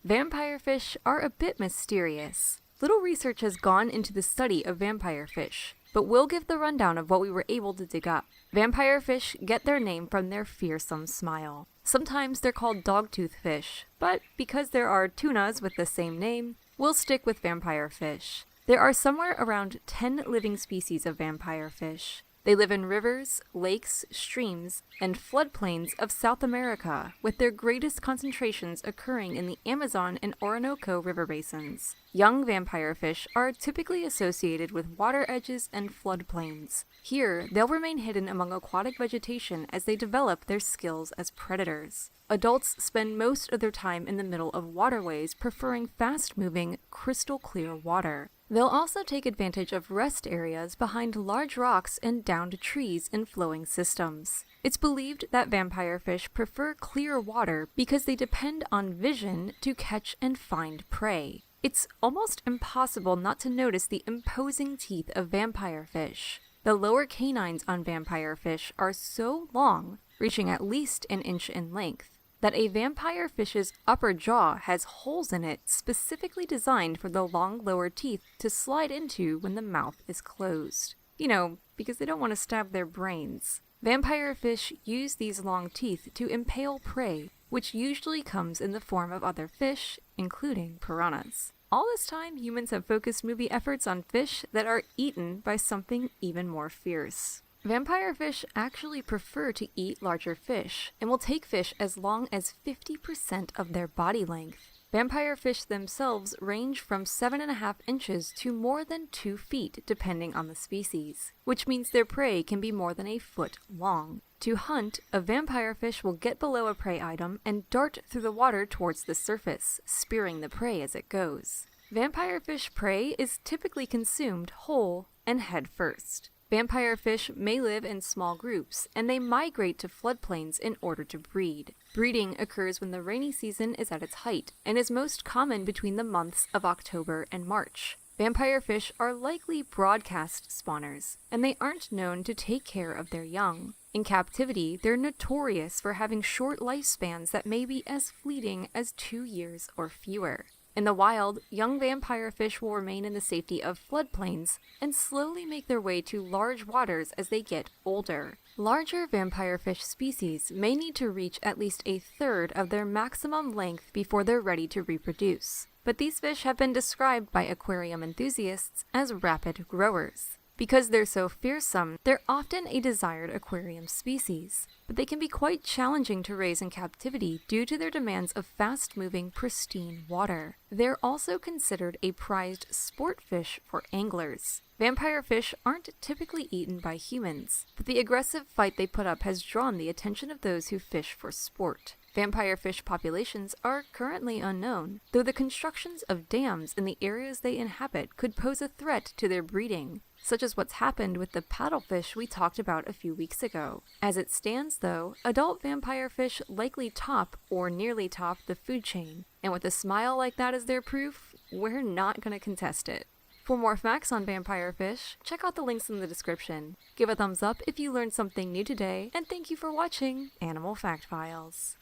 Vampire fish are a bit mysterious. Little research has gone into the study of vampire fish, but we'll give the rundown of what we were able to dig up. Vampire fish get their name from their fearsome smile. Sometimes they're called dogtooth fish, but because there are tunas with the same name, we'll stick with vampire fish. There are somewhere around 10 living species of vampire fish. They live in rivers, lakes, streams, and floodplains of South America, with their greatest concentrations occurring in the Amazon and Orinoco river basins. Young vampire fish are typically associated with water edges and floodplains. Here, they'll remain hidden among aquatic vegetation as they develop their skills as predators. Adults spend most of their time in the middle of waterways, preferring fast-moving, crystal-clear water. They'll also take advantage of rest areas behind large rocks and downed trees in flowing systems. It's believed that vampire fish prefer clear water because they depend on vision to catch and find prey. It's almost impossible not to notice the imposing teeth of vampire fish. The lower canines on vampire fish are so long, reaching at least an inch in length, that a vampire fish's upper jaw has holes in it specifically designed for the long lower teeth to slide into when the mouth is closed. You know, because they don't want to stab their brains. Vampire fish use these long teeth to impale prey, which usually comes in the form of other fish, including piranhas. All this time, humans have focused movie efforts on fish that are eaten by something even more fierce. Vampire fish actually prefer to eat larger fish, and will take fish as long as 50% of their body length. Vampire fish themselves range from 7.5 inches to more than 2 feet depending on the species, which means their prey can be more than a foot long. To hunt, a vampire fish will get below a prey item and dart through the water towards the surface, spearing the prey as it goes. Vampire fish prey is typically consumed whole and head first. Vampire fish may live in small groups, and they migrate to floodplains in order to breed. Breeding occurs when the rainy season is at its height, and is most common between the months of October and March. Vampire fish are likely broadcast spawners, and they aren't known to take care of their young. In captivity, they're notorious for having short lifespans that may be as fleeting as 2 years or fewer. In the wild, young vampire fish will remain in the safety of floodplains and slowly make their way to large waters as they get older. Larger vampire fish species may need to reach at least a third of their maximum length before they're ready to reproduce. But these fish have been described by aquarium enthusiasts as rapid growers. Because they're so fearsome, they're often a desired aquarium species, but they can be quite challenging to raise in captivity due to their demands of fast-moving, pristine water. They're also considered a prized sport fish for anglers. Vampire fish aren't typically eaten by humans, but the aggressive fight they put up has drawn the attention of those who fish for sport. Vampire fish populations are currently unknown, though the constructions of dams in the areas they inhabit could pose a threat to their breeding, such as what's happened with the paddlefish we talked about a few weeks ago. As it stands, though, adult vampire fish likely top or nearly top the food chain, and with a smile like that as their proof, we're not going to contest it. For more facts on vampire fish, check out the links in the description. Give a thumbs up if you learned something new today, and thank you for watching Animal Fact Files.